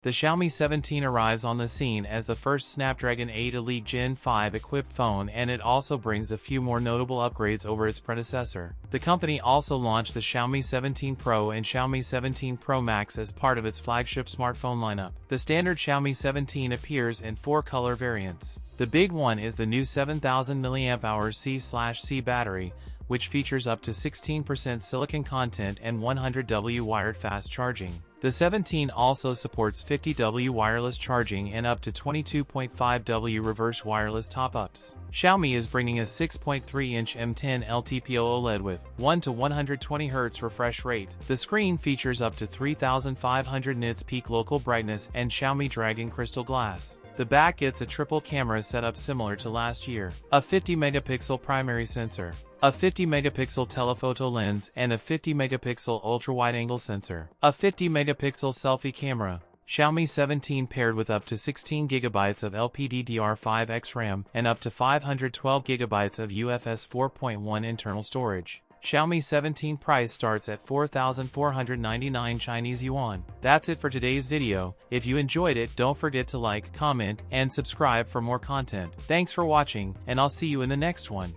The Xiaomi 17 arrives on the scene as the first Snapdragon 8 Elite Gen 5 equipped phone, and it also brings a few more notable upgrades over its predecessor. The company also launched the Xiaomi 17 Pro and Xiaomi 17 Pro Max as part of its flagship smartphone lineup. The standard Xiaomi 17 appears in 4 color variants. The big one is the new 7000 mAh C/C battery, which features up to 16% silicon content and 100W wired fast charging. The 17 also supports 50W wireless charging and up to 22.5W reverse wireless top-ups. Xiaomi is bringing a 6.3-inch M10 LTPO OLED with 1 to 120Hz refresh rate. The screen features up to 3500 nits peak local brightness and Xiaomi Dragon crystal glass. The back gets a triple camera setup similar to last year, a 50-megapixel primary sensor, a 50-megapixel telephoto lens, and a 50-megapixel ultra-wide-angle sensor, a 50-megapixel selfie camera. Xiaomi 17 paired with up to 16GB of LPDDR5X RAM and up to 512GB of UFS 4.1 internal storage. Xiaomi 17 price starts at 4,499 Chinese yuan. That's it for today's video. If you enjoyed it, don't forget to like, comment, and subscribe for more content. Thanks for watching, and I'll see you in the next one.